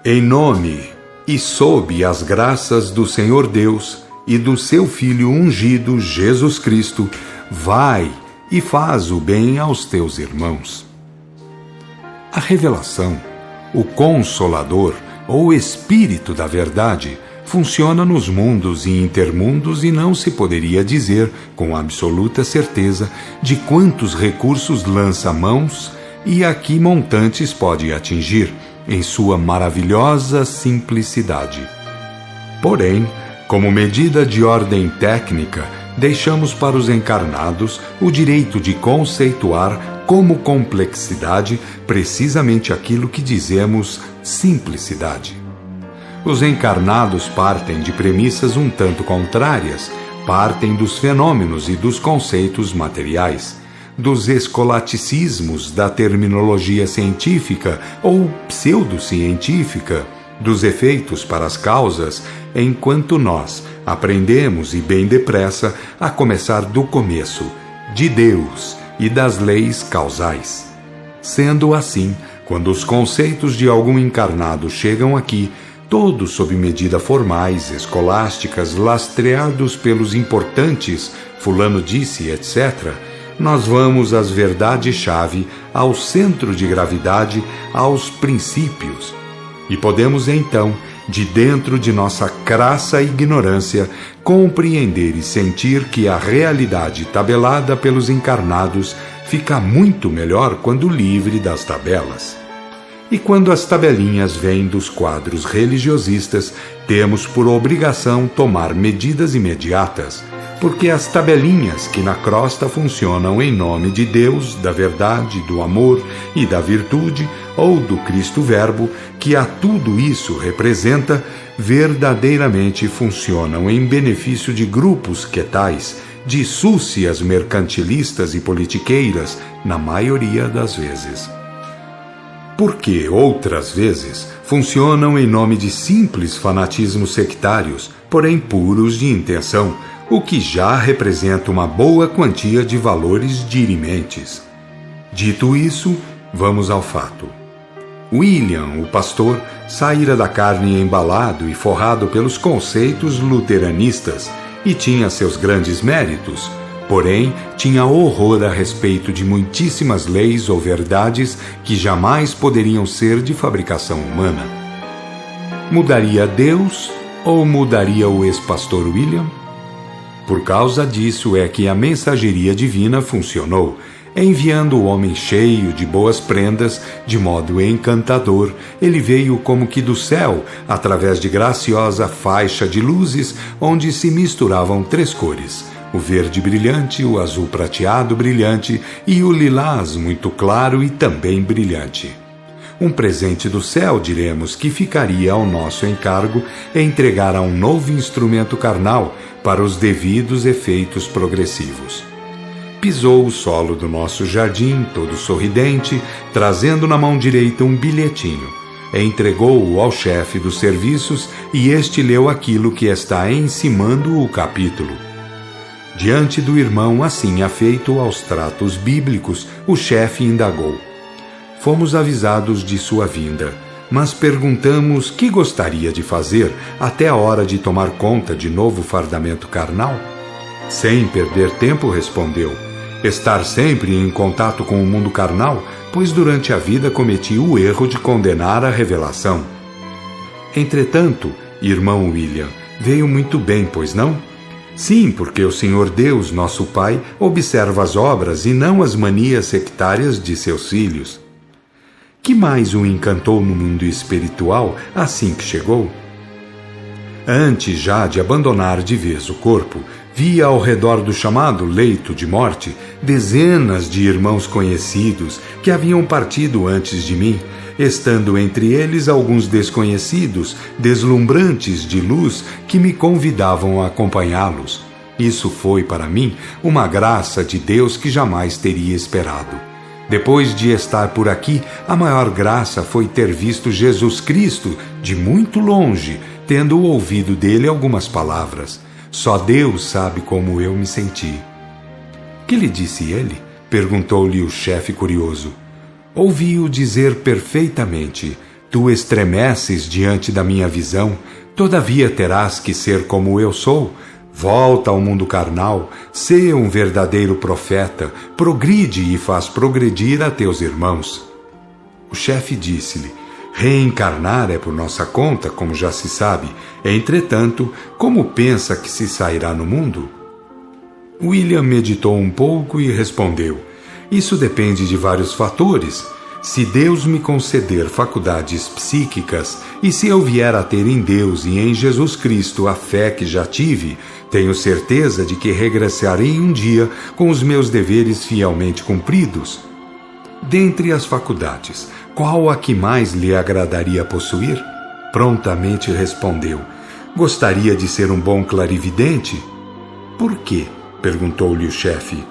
Em nome e sob as graças do Senhor Deus e do seu Filho ungido, Jesus Cristo, vai e faz o bem aos teus irmãos. A revelação, o Consolador, ou Espírito da Verdade, funciona nos mundos e intermundos e não se poderia dizer, com absoluta certeza, de quantos recursos lança mãos e a que montantes pode atingir, em sua maravilhosa simplicidade. Porém, como medida de ordem técnica, deixamos para os encarnados o direito de conceituar como complexidade precisamente aquilo que dizemos simplicidade. Os encarnados partem de premissas um tanto contrárias, partem dos fenômenos e dos conceitos materiais, dos escolasticismos da terminologia científica ou pseudocientífica, dos efeitos para as causas, enquanto nós aprendemos, e bem depressa, a começar do começo, de Deus e das leis causais. Sendo assim, quando os conceitos de algum encarnado chegam aqui, todos sob medida formais, escolásticas, lastreados pelos importantes, fulano disse, etc., nós vamos às verdades-chave, ao centro de gravidade, aos princípios. E podemos então, de dentro de nossa crassa ignorância, compreender e sentir que a realidade tabelada pelos encarnados fica muito melhor quando livre das tabelas. E quando as tabelinhas vêm dos quadros religiosistas, temos por obrigação tomar medidas imediatas, porque as tabelinhas que na crosta funcionam em nome de Deus, da verdade, do amor e da virtude, ou do Cristo Verbo, que a tudo isso representa, verdadeiramente funcionam em benefício de grupos que tais, de súcias mercantilistas e politiqueiras, na maioria das vezes. Porque, outras vezes, funcionam em nome de simples fanatismos sectários, porém puros de intenção, o que já representa uma boa quantia de valores dirimentes. Dito isso, vamos ao fato. William, o pastor, saíra da carne embalado e forrado pelos conceitos luteranistas e tinha seus grandes méritos, porém tinha horror a respeito de muitíssimas leis ou verdades que jamais poderiam ser de fabricação humana. Mudaria Deus ou mudaria o ex-pastor William? Por causa disso é que a mensageria divina funcionou, enviando o homem cheio de boas prendas, de modo encantador. Ele veio como que do céu, através de graciosa faixa de luzes, onde se misturavam três cores: o verde brilhante, o azul prateado brilhante e o lilás muito claro e também brilhante. Um presente do céu, diremos, que ficaria ao nosso encargo entregar a um novo instrumento carnal para os devidos efeitos progressivos. Pisou o solo do nosso jardim, todo sorridente, trazendo na mão direita um bilhetinho. Entregou-o ao chefe dos serviços e este leu aquilo que está encimando o capítulo. Diante do irmão assim afeito aos tratos bíblicos, o chefe indagou. Fomos avisados de sua vinda, mas perguntamos que gostaria de fazer até a hora de tomar conta de novo fardamento carnal. Sem perder tempo, respondeu: estar sempre em contato com o mundo carnal, pois durante a vida cometi o erro de condenar a revelação. Entretanto, irmão William, veio muito bem, pois não? Sim, porque o Senhor Deus, nosso Pai, observa as obras e não as manias sectárias de seus filhos. Que mais o encantou no mundo espiritual assim que chegou? Antes já de abandonar de vez o corpo, via ao redor do chamado leito de morte dezenas de irmãos conhecidos que haviam partido antes de mim, estando entre eles alguns desconhecidos, deslumbrantes de luz, que me convidavam a acompanhá-los. Isso foi, para mim, uma graça de Deus que jamais teria esperado. Depois de estar por aqui, a maior graça foi ter visto Jesus Cristo de muito longe, tendo ouvido dele algumas palavras. Só Deus sabe como eu me senti. Que lhe disse ele? Perguntou-lhe o chefe curioso. Ouvi-o dizer perfeitamente: Tu estremeces diante da minha visão, todavia terás que ser como eu sou. Volta ao mundo carnal, sê um verdadeiro profeta, progride e faz progredir a teus irmãos. O chefe disse-lhe: reencarnar é por nossa conta, como já se sabe. Entretanto, como pensa que se sairá no mundo? William meditou um pouco e respondeu: isso depende de vários fatores. Se Deus me conceder faculdades psíquicas, e se eu vier a ter em Deus e em Jesus Cristo a fé que já tive, tenho certeza de que regressarei um dia com os meus deveres fielmente cumpridos. Dentre as faculdades, qual a que mais lhe agradaria possuir? Prontamente respondeu: gostaria de ser um bom clarividente. Por quê? Perguntou-lhe o chefe.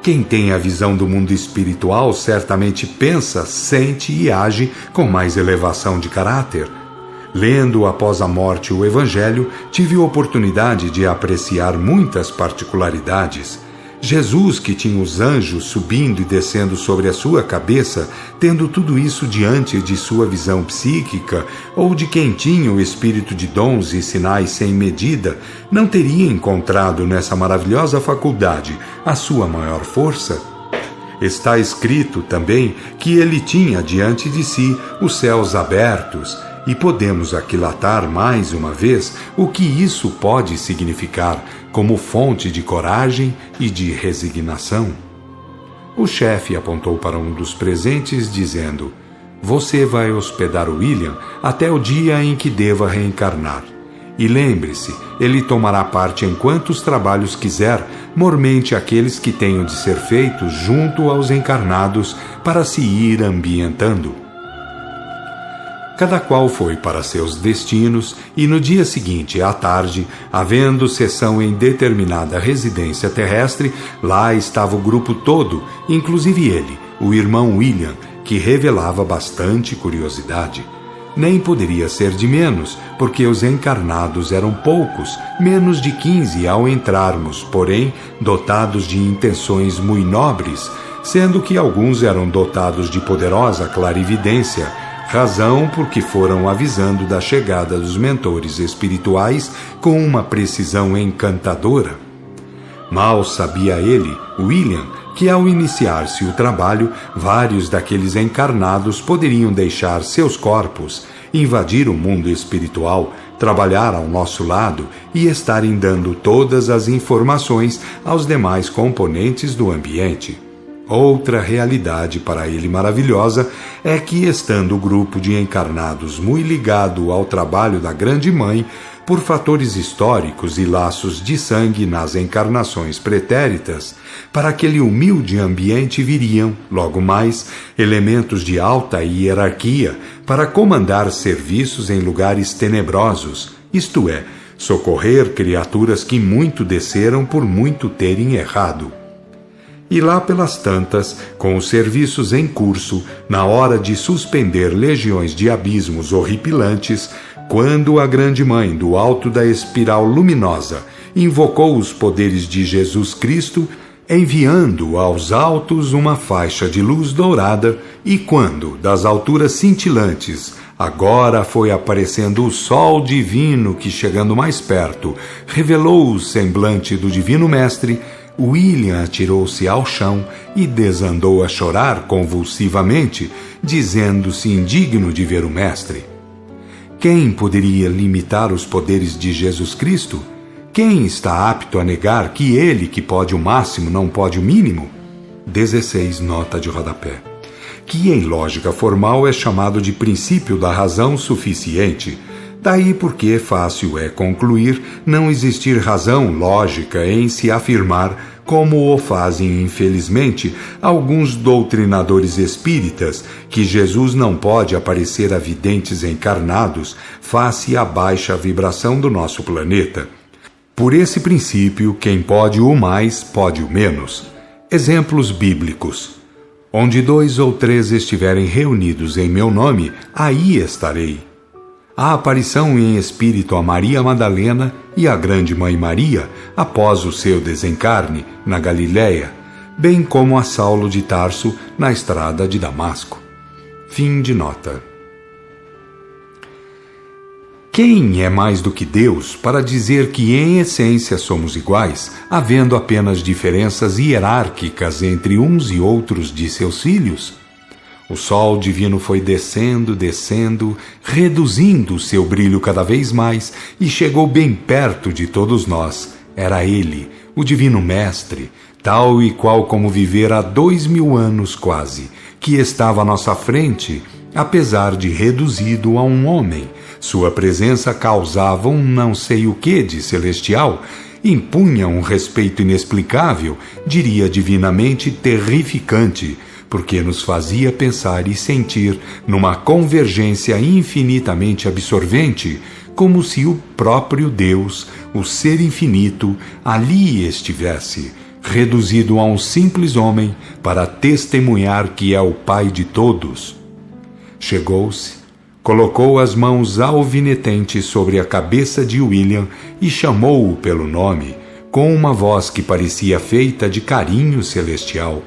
Quem tem a visão do mundo espiritual certamente pensa, sente e age com mais elevação de caráter. Lendo após a morte o Evangelho, tive oportunidade de apreciar muitas particularidades. Jesus, que tinha os anjos subindo e descendo sobre a sua cabeça, tendo tudo isso diante de sua visão psíquica, ou de quem tinha o espírito de dons e sinais sem medida, não teria encontrado nessa maravilhosa faculdade a sua maior força? Está escrito também que ele tinha diante de si os céus abertos, e podemos aquilatar mais uma vez o que isso pode significar como fonte de coragem e de resignação. O chefe apontou para um dos presentes, dizendo: você vai hospedar o William até o dia em que deva reencarnar. E lembre-se, ele tomará parte em quantos trabalhos quiser, mormente aqueles que tenham de ser feitos junto aos encarnados para se ir ambientando. Cada qual foi para seus destinos, e no dia seguinte, à tarde, havendo sessão em determinada residência terrestre, lá estava o grupo todo, inclusive ele, o irmão William, que revelava bastante curiosidade. Nem poderia ser de menos, porque os encarnados eram poucos, menos de 15 ao entrarmos, porém, dotados de intenções muito nobres, sendo que alguns eram dotados de poderosa clarividência, razão por que foram avisando da chegada dos mentores espirituais com uma precisão encantadora. Mal sabia ele, William, que ao iniciar-se o trabalho, vários daqueles encarnados poderiam deixar seus corpos, invadir o mundo espiritual, trabalhar ao nosso lado e estarem dando todas as informações aos demais componentes do ambiente. Outra realidade para ele maravilhosa é que, estando o grupo de encarnados muito ligado ao trabalho da Grande Mãe, por fatores históricos e laços de sangue nas encarnações pretéritas, para aquele humilde ambiente viriam, logo mais, elementos de alta hierarquia para comandar serviços em lugares tenebrosos, isto é, socorrer criaturas que muito desceram por muito terem errado. E lá pelas tantas, com os serviços em curso, na hora de suspender legiões de abismos horripilantes, quando a Grande Mãe do alto da espiral luminosa invocou os poderes de Jesus Cristo, enviando aos altos uma faixa de luz dourada, e quando, das alturas cintilantes, agora foi aparecendo o sol divino que, chegando mais perto, revelou o semblante do Divino Mestre, William atirou-se ao chão e desandou a chorar convulsivamente, dizendo-se indigno de ver o Mestre. Quem poderia limitar os poderes de Jesus Cristo? Quem está apto a negar que ele, que pode o máximo, não pode o mínimo? 16 nota de rodapé. Que em lógica formal é chamado de princípio da razão suficiente. Daí porque fácil é concluir não existir razão lógica em se afirmar, como o fazem infelizmente alguns doutrinadores espíritas, que Jesus não pode aparecer a videntes encarnados face à baixa vibração do nosso planeta. Por esse princípio, quem pode o mais, pode o menos. Exemplos bíblicos. Onde 2 ou 3 estiverem reunidos em meu nome, aí estarei. A aparição em espírito a Maria Madalena e a Grande Mãe Maria, após o seu desencarne, na Galiléia, bem como a Saulo de Tarso, na estrada de Damasco. Fim de nota. Quem é mais do que Deus para dizer que em essência somos iguais, havendo apenas diferenças hierárquicas entre uns e outros de seus filhos? O sol divino foi descendo, reduzindo seu brilho cada vez mais e chegou bem perto de todos nós. Era ele, o Divino Mestre, tal e qual como vivera há 2000 anos quase, que estava à nossa frente, apesar de reduzido a um homem. Sua presença causava um não sei o que de celestial, impunha um respeito inexplicável, diria divinamente terrificante, porque nos fazia pensar e sentir numa convergência infinitamente absorvente, como se o próprio Deus, o Ser Infinito, ali estivesse, reduzido a um simples homem para testemunhar que é o Pai de todos. Chegou-se, colocou as mãos alvinetentes sobre a cabeça de William e chamou-o pelo nome, com uma voz que parecia feita de carinho celestial.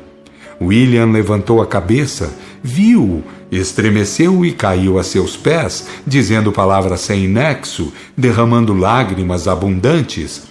William levantou a cabeça, viu-o, estremeceu e caiu a seus pés, dizendo palavras sem nexo, derramando lágrimas abundantes.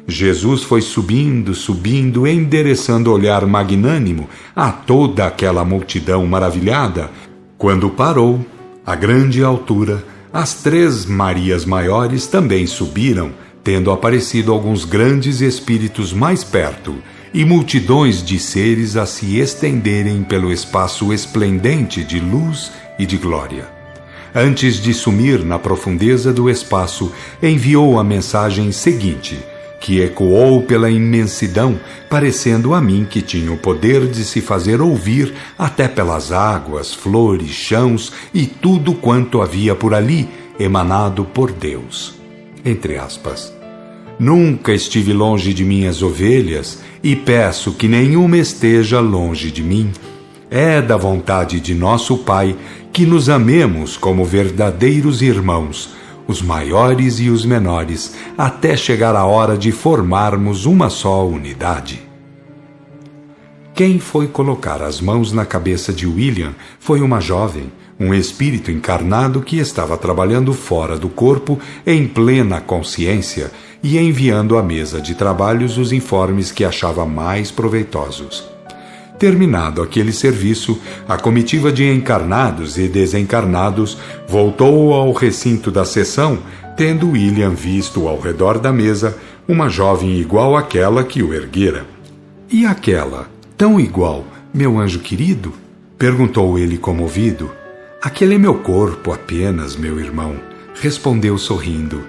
Jesus foi subindo, endereçando o olhar magnânimo a toda aquela multidão maravilhada. Quando parou, a grande altura, as 3 Marias maiores também subiram, tendo aparecido alguns grandes espíritos mais perto, e multidões de seres a se estenderem pelo espaço esplendente de luz e de glória. Antes de sumir na profundeza do espaço, enviou a mensagem seguinte, que ecoou pela imensidão, parecendo a mim que tinha o poder de se fazer ouvir até pelas águas, flores, chãos e tudo quanto havia por ali, emanado por Deus. Entre aspas. Nunca estive longe de minhas ovelhas, e peço que nenhuma esteja longe de mim. É da vontade de nosso Pai que nos amemos como verdadeiros irmãos, os maiores e os menores, até chegar a hora de formarmos uma só unidade. Quem foi colocar as mãos na cabeça de William foi uma jovem, um espírito encarnado que estava trabalhando fora do corpo em plena consciência e enviando à mesa de trabalhos os informes que achava mais proveitosos. Terminado aquele serviço, a comitiva de encarnados e desencarnados voltou ao recinto da sessão, tendo William visto ao redor da mesa uma jovem igual àquela que o erguera. E aquela, tão igual, meu anjo querido? Perguntou ele comovido. Aquele é meu corpo apenas, meu irmão, respondeu sorrindo.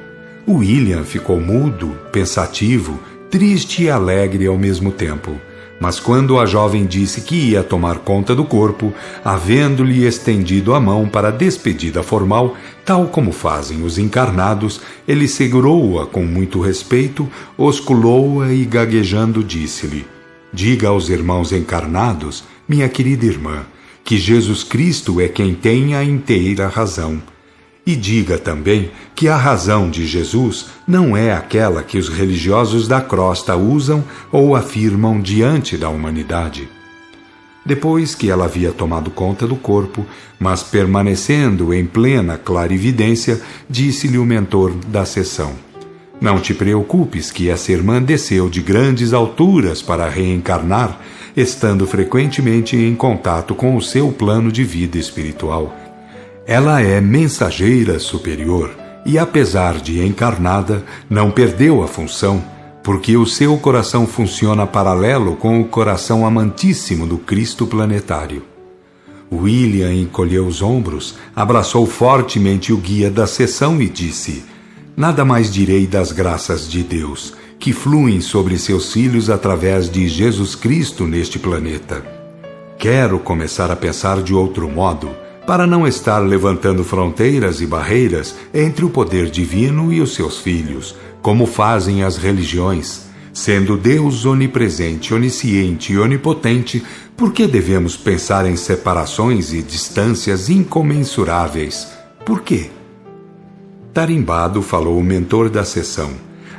William ficou mudo, pensativo, triste e alegre ao mesmo tempo. Mas quando a jovem disse que ia tomar conta do corpo, havendo-lhe estendido a mão para a despedida formal, tal como fazem os encarnados, ele segurou-a com muito respeito, osculou-a e gaguejando disse-lhe: diga aos irmãos encarnados, minha querida irmã, que Jesus Cristo é quem tem a inteira razão. E diga também que a razão de Jesus não é aquela que os religiosos da crosta usam ou afirmam diante da humanidade. Depois que ela havia tomado conta do corpo, mas permanecendo em plena clarividência, disse-lhe o mentor da sessão: não te preocupes que essa irmã desceu de grandes alturas para reencarnar, estando frequentemente em contato com o seu plano de vida espiritual. Ela é mensageira superior e, apesar de encarnada, não perdeu a função, porque o seu coração funciona paralelo com o coração amantíssimo do Cristo planetário. William encolheu os ombros, abraçou fortemente o guia da sessão e disse: nada mais direi das graças de Deus, que fluem sobre seus filhos através de Jesus Cristo neste planeta. Quero começar a pensar de outro modo, para não estar levantando fronteiras e barreiras entre o poder divino e os seus filhos, como fazem as religiões. Sendo Deus onipresente, onisciente e onipotente, por que devemos pensar em separações e distâncias incomensuráveis? Por quê? Tarimbado falou o mentor da sessão.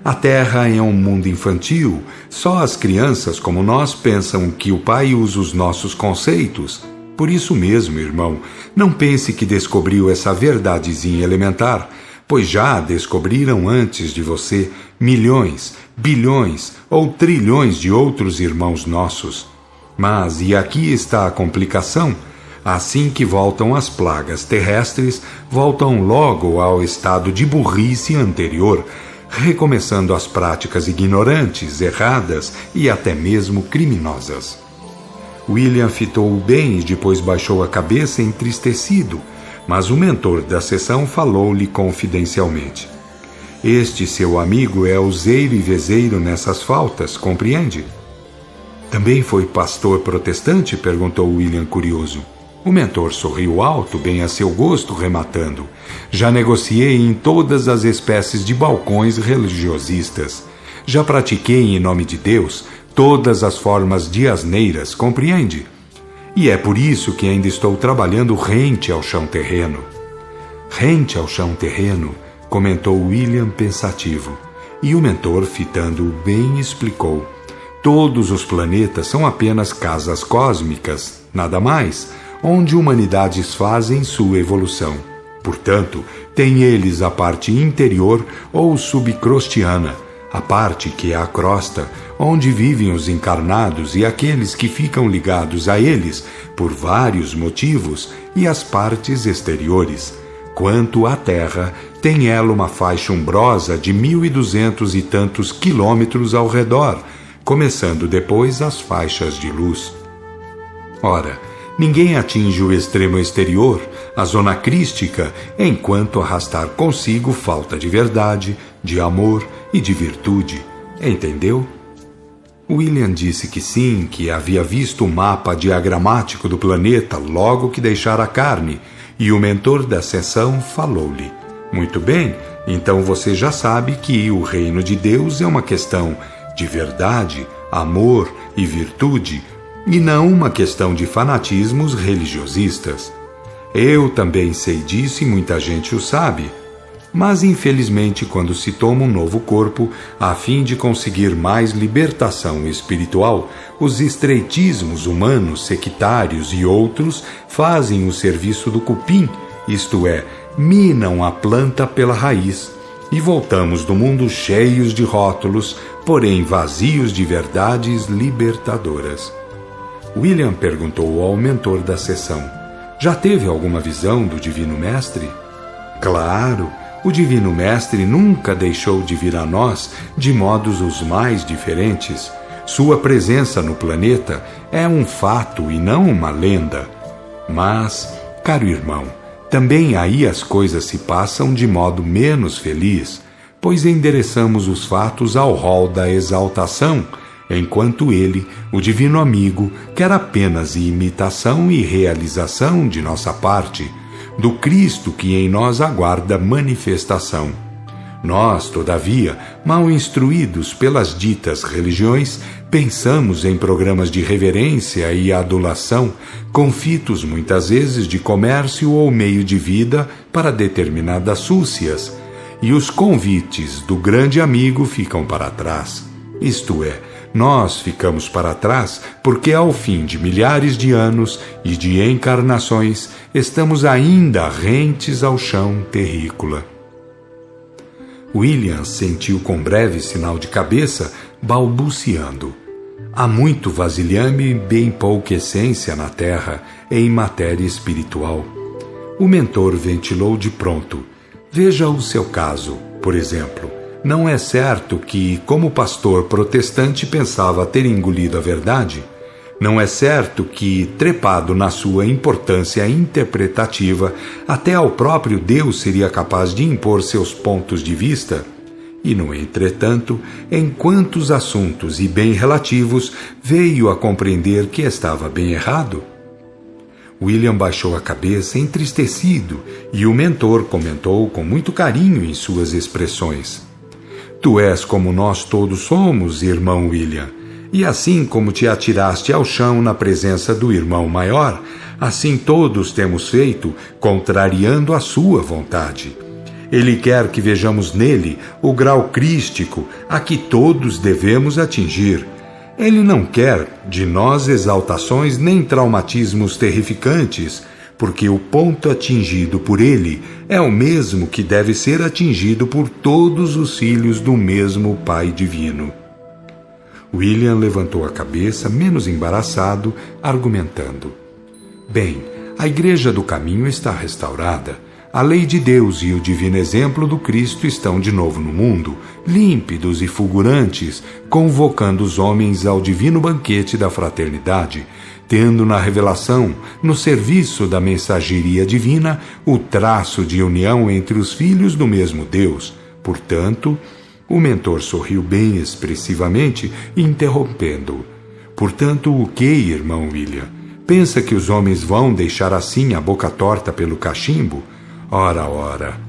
A Terra é um mundo infantil. Só as crianças como nós pensam que o Pai usa os nossos conceitos. Por isso mesmo, irmão, não pense que descobriu essa verdadezinha elementar, pois já descobriram antes de você milhões, bilhões ou trilhões de outros irmãos nossos. Mas, e aqui está a complicação, assim que voltam as plagas terrestres, voltam logo ao estado de burrice anterior, recomeçando as práticas ignorantes, erradas e até mesmo criminosas. William fitou-o bem e depois baixou a cabeça entristecido, mas o mentor da sessão falou-lhe confidencialmente. Este seu amigo é useiro e vezeiro nessas faltas, compreende? Também foi pastor protestante? Perguntou William curioso. O mentor sorriu alto, bem a seu gosto, rematando. Já negociei em todas as espécies de balcões religiosistas. Já pratiquei em nome de Deus todas as formas de asneiras, compreende? E é por isso que ainda estou trabalhando rente ao chão terreno. Rente ao chão terreno, comentou William pensativo. E o mentor, fitando-o bem, explicou. Todos os planetas são apenas casas cósmicas, nada mais, onde humanidades fazem sua evolução. Portanto, têm eles a parte interior ou subcrostiana, a parte que é a crosta, onde vivem os encarnados e aqueles que ficam ligados a eles por vários motivos, e as partes exteriores. Quanto à Terra, tem ela uma faixa umbrosa de 1.200 e tantos quilômetros ao redor, começando depois as faixas de luz. Ora, ninguém atinge o extremo exterior, a zona crística, enquanto arrastar consigo falta de verdade, de amor e de virtude. Entendeu? William disse que sim, que havia visto o mapa diagramático do planeta logo que deixara a carne, e o mentor da sessão falou-lhe. Muito bem, então você já sabe que o reino de Deus é uma questão de verdade, amor e virtude, e não uma questão de fanatismos religiosistas. Eu também sei disso e muita gente o sabe. Mas, infelizmente, quando se toma um novo corpo, a fim de conseguir mais libertação espiritual, os estreitismos humanos, sectários e outros fazem o serviço do cupim, isto é, minam a planta pela raiz, e voltamos do mundo cheios de rótulos, porém vazios de verdades libertadoras. William perguntou ao mentor da sessão, já teve alguma visão do Divino Mestre? Claro! O Divino Mestre nunca deixou de vir a nós de modos os mais diferentes. Sua presença no planeta é um fato e não uma lenda. Mas, caro irmão, também aí as coisas se passam de modo menos feliz, pois endereçamos os fatos ao rol da exaltação, enquanto ele, o Divino Amigo, quer apenas imitação e realização de nossa parte, do Cristo que em nós aguarda manifestação. Nós, todavia, mal instruídos pelas ditas religiões, pensamos em programas de reverência e adulação, confitos muitas vezes de comércio ou meio de vida para determinadas súcias, e os convites do grande amigo ficam para trás. Isto é, nós ficamos para trás porque ao fim de milhares de anos e de encarnações estamos ainda rentes ao chão terrícola. William sentiu com breve sinal de cabeça, balbuciando. Há muito vasilhame e bem pouca essência na Terra em matéria espiritual. O mentor ventilou de pronto. Veja o seu caso, por exemplo. Não é certo que, como pastor protestante, pensava ter engolido a verdade? Não é certo que, trepado na sua importância interpretativa, até ao próprio Deus seria capaz de impor seus pontos de vista? E, no entretanto, em quantos assuntos e bem relativos, veio a compreender que estava bem errado? William baixou a cabeça entristecido e o mentor comentou com muito carinho em suas expressões. Tu és como nós todos somos, irmão William, e assim como te atiraste ao chão na presença do irmão maior, assim todos temos feito, contrariando a sua vontade. Ele quer que vejamos nele o grau crístico a que todos devemos atingir. Ele não quer de nós exaltações nem traumatismos terrificantes, porque o ponto atingido por ele é o mesmo que deve ser atingido por todos os filhos do mesmo Pai Divino. William levantou a cabeça, menos embaraçado, argumentando. Bem, a Igreja do Caminho está restaurada. A lei de Deus e o divino exemplo do Cristo estão de novo no mundo, límpidos e fulgurantes, convocando os homens ao divino banquete da fraternidade, tendo na revelação, no serviço da mensageria divina, o traço de união entre os filhos do mesmo Deus. Portanto, o mentor sorriu bem expressivamente, interrompendo-o. Portanto, o que, irmão William? Pensa que os homens vão deixar assim a boca torta pelo cachimbo? Ora.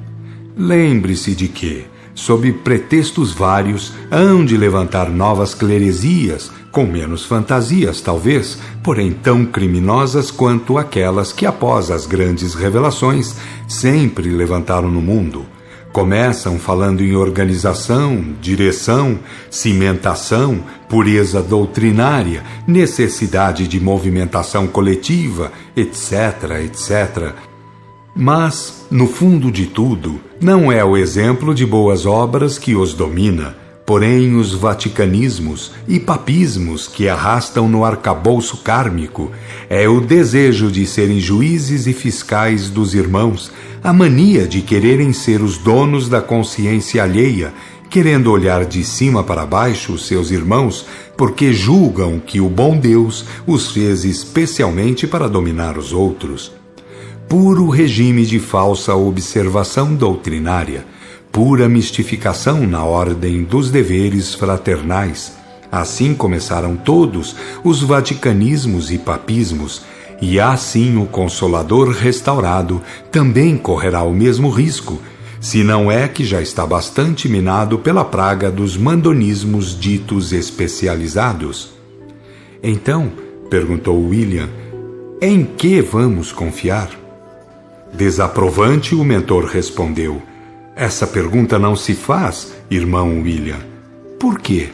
Lembre-se de que, sob pretextos vários, hão de levantar novas cleresias, com menos fantasias, talvez, porém tão criminosas quanto aquelas que, após as grandes revelações, sempre levantaram no mundo. Começam falando em organização, direção, cimentação, pureza doutrinária, necessidade de movimentação coletiva, etc. Mas, no fundo de tudo, não é o exemplo de boas obras que os domina, porém os vaticanismos e papismos que arrastam no arcabouço kármico, é o desejo de serem juízes e fiscais dos irmãos, a mania de quererem ser os donos da consciência alheia, querendo olhar de cima para baixo os seus irmãos, porque julgam que o bom Deus os fez especialmente para dominar os outros. Puro regime de falsa observação doutrinária, pura mistificação na ordem dos deveres fraternais. Assim começaram todos os vaticanismos e papismos, e assim o Consolador restaurado também correrá o mesmo risco, se não é que já está bastante minado pela praga dos mandonismos ditos especializados. Então, perguntou William, em que vamos confiar? Desaprovante, o mentor respondeu. Essa pergunta não se faz, irmão William. Por quê?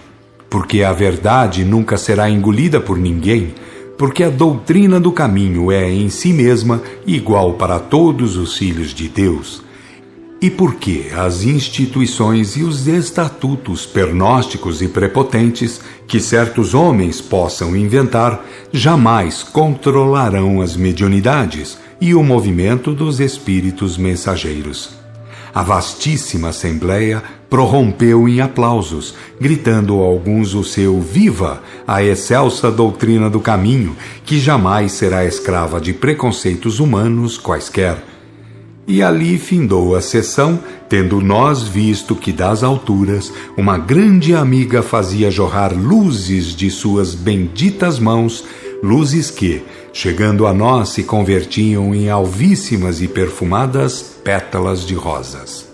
Porque a verdade nunca será engolida por ninguém, porque a doutrina do caminho é em si mesma igual para todos os filhos de Deus. E porque as instituições e os estatutos pernósticos e prepotentes que certos homens possam inventar jamais controlarão as mediunidades e o movimento dos espíritos mensageiros. A vastíssima assembleia prorrompeu em aplausos, gritando a alguns o seu viva, a excelsa doutrina do caminho, que jamais será escrava de preconceitos humanos quaisquer. E ali findou a sessão, tendo nós visto que das alturas uma grande amiga fazia jorrar luzes de suas benditas mãos, luzes que, chegando a nós, se convertiam em alvíssimas e perfumadas pétalas de rosas.